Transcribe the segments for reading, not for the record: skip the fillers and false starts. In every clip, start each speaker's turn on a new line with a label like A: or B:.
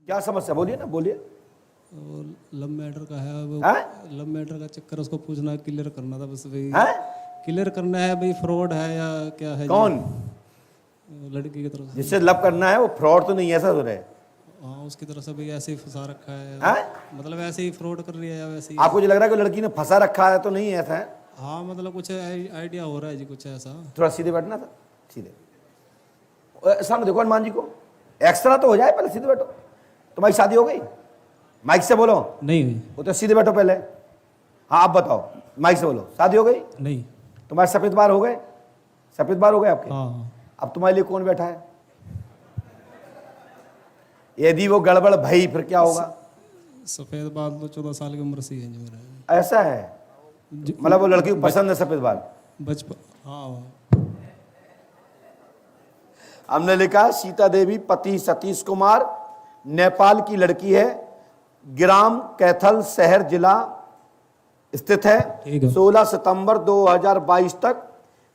A: क्या समस्या, बोलिए ना, बोलिए।
B: लव मैटर का है वो,
A: हैं?
B: लव मैटर का चक्कर उसको पूछना, क्लियर करना था बस भाई।
A: हैं?
B: क्लियर करना है भाई, फ्रॉड है या क्या है
A: कौन
B: जी? लड़की की तरफ से।
A: जिससे लव करना है वो फ्रॉड तो नहीं है, ऐसा तो रहे।
B: हाँ, उसकी तरफ से भाई ऐसे ही फंसा रखा है,
A: हैं?
B: मतलब ऐसे ही फ्रॉड कर रही है या वैसे ही।
A: आपको जो लग रहा है कि लड़की ने फंसा रखा है, तो नहीं है, ऐसा है?
B: हाँ, मतलब कुछ आइडिया हो रहा है जी, कुछ ऐसा।
A: थोड़ा सीधे बैठना था, सीधे सामने देखो हनुमान जी को, एक्स्ट्रा तो हो जाए, पहले सीधे बैठो। तुम्हारी शादी हो गई? माइक से बोलो।
B: नहीं हुई।
A: वो तो सीधे बैठो पहले। हाँ, आप बताओ, माइक से बोलो, शादी हो गई?
B: नहीं।
A: तुम्हारे सफेद बाल हो गए? सफेद बाल हो गए आपके?
B: हाँ।
A: अब तुम्हारे लिए कौन बैठा है? यदि वो गड़बड़ भई फिर क्या होगा?
B: सफेद बाल तो 14 साल की उम्र से ही है जी मेरे।
A: ऐसा है, मतलब वो लड़की को पसंद है सफेद बाल?
B: बचपन, हाँ।
A: हमने लिखा सीता देवी, पति सतीश कुमार, नेपाल की लड़की है, ग्राम कैथल शहर जिला स्थित है। 16 सितंबर 2022 तक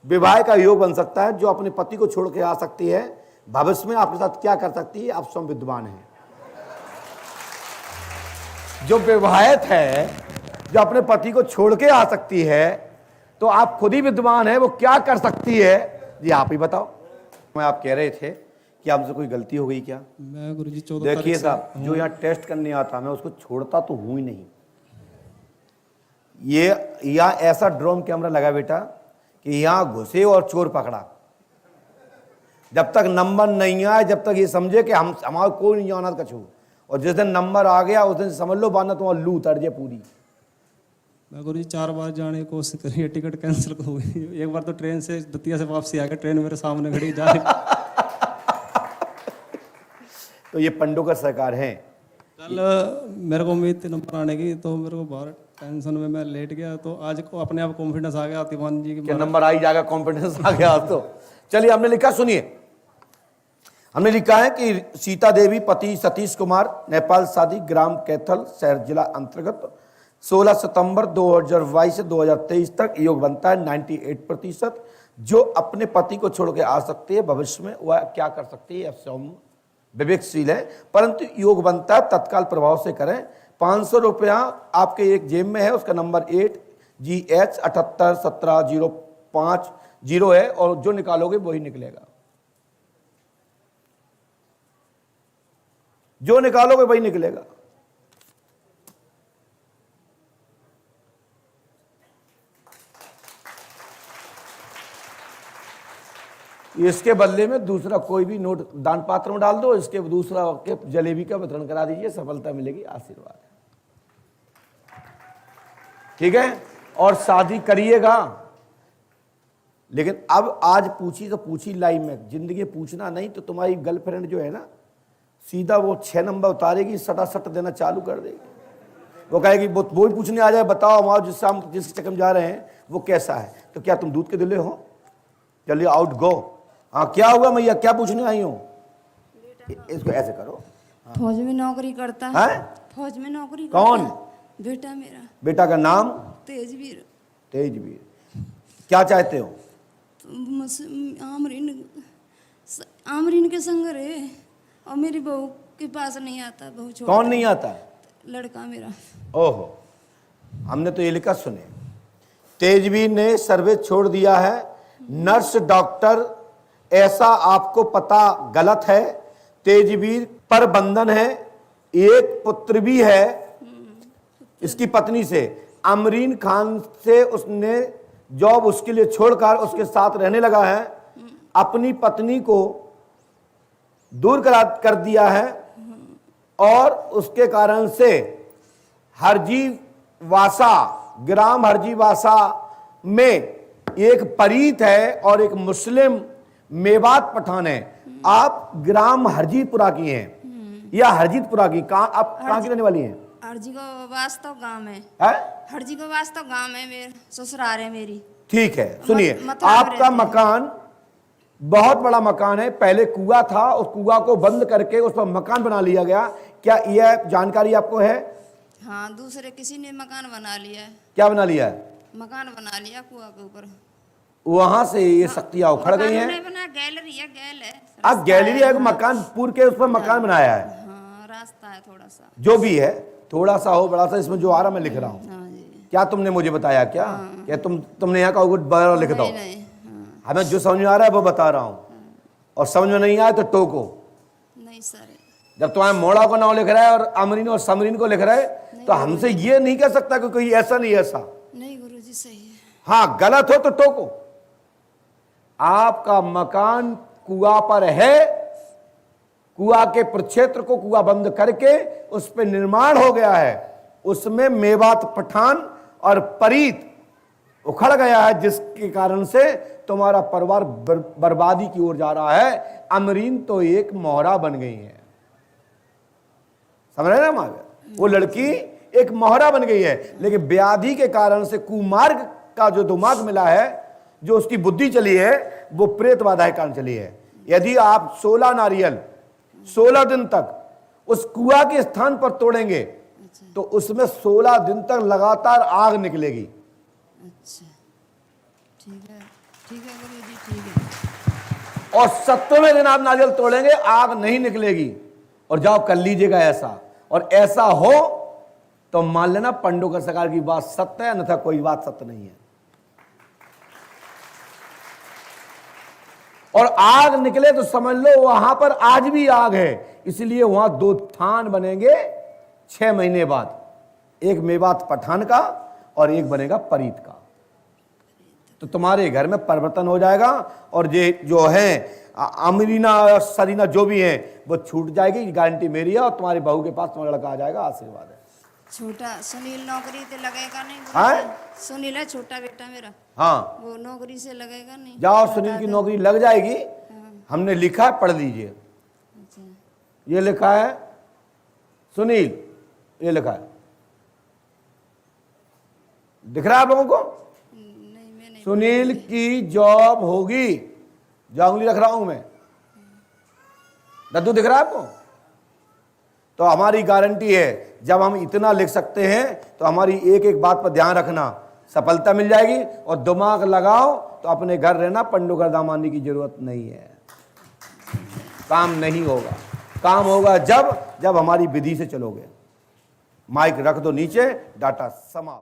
A: विवाह का योग बन सकता है। जो अपने पति को छोड़ के आ सकती है, भविष्य में आपके साथ क्या कर सकती है, आप स्वयं विद्वान हैं। जो विवाहित है, जो अपने पति को छोड़ के आ सकती है, तो आप खुद ही विद्वान है, वो क्या कर सकती है, ये आप ही बताओ। मैं आप कह रहे थे कि हमसे कोई गलती हो गई क्या?
B: मैं गुरुजी 14
A: देखिए साहब, जो यहाँ टेस्ट करने आता मैं उसको छोड़ता तो हूं ही नहीं। ये यहाँ ऐसा ड्रोन कैमरा लगा बेटा कि यहाँ घुसे और चोर पकड़ा। जब तक नंबर नहीं आए, जब तक ये समझे कि हम हमारा कोई नहीं जाना कछू, और जिस दिन नंबर आ गया उस दिन समझ लो बाना तुम्हारा लू उतर जाए पूरी।
B: मैं गुरुजी 4 बार जाने की कोशिश करी, टिकट कैंसिल हो गई। एक बार तो ट्रेन से दतिया से वापसी आ गया, ट्रेन मेरे सामने खड़ी जा रही।
A: तो ये पंडों का सरकार है।
B: कल मेरे को उम्मीद थी नंबर आने की, तो मेरे को बाहर टेंशन में मैं लेट गया, तो आज को अपने आप कॉन्फिडेंस आ गया तिवान जी
A: कि नंबर आ ही जाएगा, कॉन्फिडेंस आ गया। तो चलिए, हमने लिखा, सुनिए, हमने लिखा है कि सीता देवी, पति सतीश कुमार, नेपाल शादी, ग्राम कैथल शहर जिला अंतर्गत, 16 सितंबर 2022 से 2023 तक योग बनता है 98%। जो अपने पति को छोड़ के आ सकती है, भविष्य में वह क्या कर सकती है, स्वयं विवेकशील है, परंतु योग बनता है तत्काल प्रभाव से करें। 500 रुपया आपके एक जेब में है, उसका नंबर 8GH 781705 है, और जो निकालोगे वही निकलेगा, जो निकालोगे वही निकलेगा। इसके बदले में दूसरा कोई भी नोट दान पात्र में डाल दो, इसके दूसरा के जलेबी का वितरण करा दीजिए, सफलता मिलेगी, आशीर्वाद है। ठीक है, और शादी करिएगा। लेकिन अब आज पूछी तो पूछी लाइव में, जिंदगी पूछना नहीं तो तुम्हारी गर्लफ्रेंड जो है ना, सीधा वो 6 नंबर उतारेगी, सटासट देना चालू कर देगी। वो कहेगी वो ही पूछने आ जाए, बताओ हमारा जिससे हम जिस चक्कर में जा रहे हैं वो कैसा है, तो क्या तुम दूध के दुल्हे हो? चलिए आउट गो। हाँ, क्या हुआ मैया, क्या पूछने आई हो? इसको ऐसे करो।
C: फौज में नौकरी करता
A: है?
C: फौज में नौकरी करता
A: कौन?
C: बेटा मेरा।
A: बेटा का नाम?
C: तेजवीर।
A: तेजवीर। क्या चाहते हो?
C: आमरीन के संग रहे, और मेरी बहू के पास नहीं आता। बहू छोड़।
A: कौन नहीं आता?
C: लड़का मेरा।
A: ओहो, हमने तो ये लिखा, सुने, तेजवीर ने सर्वे छोड़ दिया है, नर्स डॉक्टर ऐसा आपको पता गलत है। तेजवीर पर बंधन है, एक पुत्र भी है इसकी पत्नी से। अमरीन खान से उसने जॉब उसके लिए छोड़कर उसके साथ रहने लगा है, अपनी पत्नी को दूर कर दिया है, और उसके कारण से हरजीवासा, ग्राम हरजीवासा में एक परीत है और एक मुस्लिम मेवात पठान है। आप ग्राम हरजीतपुरा की हैं या हरजीतपुरा की? कहाँ आप कहाँ की रहने वाली हैं?
C: हरजी को वास्तव गांव है। हरजी को वास्तव गांव है, मेरे ससुराल है मेरी।
A: ठीक है, सुनिए, आपका मकान बहुत बड़ा मकान है, पहले कुआं था, उस कुआं को बंद करके उस पर मकान बना लिया गया। क्या यह जानकारी आपको है?
C: हाँ, दूसरे किसी ने मकान बना लिया है।
A: क्या बना लिया है?
C: मकान बना लिया कुआं के ऊपर।
A: वहां से ये शक्तियां उखड़ गई हैं।
C: बना गैलरी है, गैल है।
A: अब गैलरी है, मकान पूर के उस पर मकान बनाया है।
C: हाँ, रास्ता है थोड़ा सा।
A: जो भी है, थोड़ा सा हो बड़ा सा, इसमें जो आ रहा मैं लिख रहा हूँ।
C: हाँ जी।
A: क्या तुमने मुझे बताया क्या? क्या तुमने यहाँ का कुछ बड़ा लिख दो?
C: नहीं नहीं, हाँ
A: हमें जो समझ में आ रहा है वो बता रहा हूँ, और समझ में नहीं आया तो टोको।
C: नहीं सर।
A: जब तुम्हारे मोड़ा को नाम लिख रहा है और अमरीन और समरीन को लिख रहा है, तो हमसे ये नहीं कह सकता कि कोई ऐसा नहीं ऐसा।
C: नहीं गुरुजी सही है।
A: हाँ, गलत हो तो टोको। आपका मकान कुआ पर है, कुआ के प्रक्षेत्र को कुआ बंद करके उस पर निर्माण हो गया है, उसमें मेवात पठान और परीत उखड़ गया है, जिसके कारण से तुम्हारा परिवार बर्बादी की ओर जा रहा है। अमरीन तो एक मोहरा बन गई है, समझ रहे ना माँ? वो लड़की एक मोहरा बन गई है, लेकिन व्याधि के कारण से कुमार्ग का जो दिमाग मिला है, जो उसकी बुद्धि चली है, वो प्रेत बाधा के कारण चली है। यदि आप 16 नारियल 16 दिन तक उस कुआ के स्थान पर तोड़ेंगे, तो उसमें 16 दिन तक लगातार आग निकलेगी।
C: अच्छा ठीक है गुरुजी, ठीक है।
A: और 7वें दिन आप नारियल तोड़ेंगे, आग नहीं निकलेगी। और जाओ कर लीजिएगा ऐसा, और ऐसा हो तो मान लेना पंडो का सरकार की बात सत्य है, अन्यथा कोई बात सत्य नहीं है। और आग निकले तो समझ लो वहां पर आज भी आग है, इसलिए वहां 2 थान बनेंगे 6 महीने बाद, एक मेवात पठान का और एक बनेगा परीत का। तो तुम्हारे घर में परिवर्तन हो जाएगा, और ये जो है अमरीना और सरीना जो भी है वो छूट जाएगी, गारंटी मेरी है। और तुम्हारी बहू के पास तुम्हारा लड़का आ जाएगा, आशीर्वाद है।
C: छोटा सुनील नौकरी से लगेगा नहीं
A: हाँ?
C: गुरुजी? सुनील है छोटा बेटा मेरा,
A: हाँ,
C: वो नौकरी से लगेगा नहीं?
A: जाओ, सुनील की नौकरी लग जाएगी। हमने लिखा है, पढ़ लीजिए।
C: अच्छा।
A: ये लिखा है सुनील, ये लिखा है, दिख रहा है आप लोगों को?
C: नहीं मैं नहीं।
A: सुनील की जॉब होगी, जो उंगली रख रहा हूं मैं, दद्दू दिख रहा है आपको? तो हमारी गारंटी है, जब हम इतना लिख सकते हैं तो हमारी एक एक बात पर ध्यान रखना, सफलता मिल जाएगी। और दिमाग लगाओ तो अपने घर रहना, पंडो गर्दा मानने की जरूरत नहीं है। काम नहीं होगा, काम होगा जब हमारी विधि से चलोगे। माइक रख दो नीचे, डाटा समाप्त।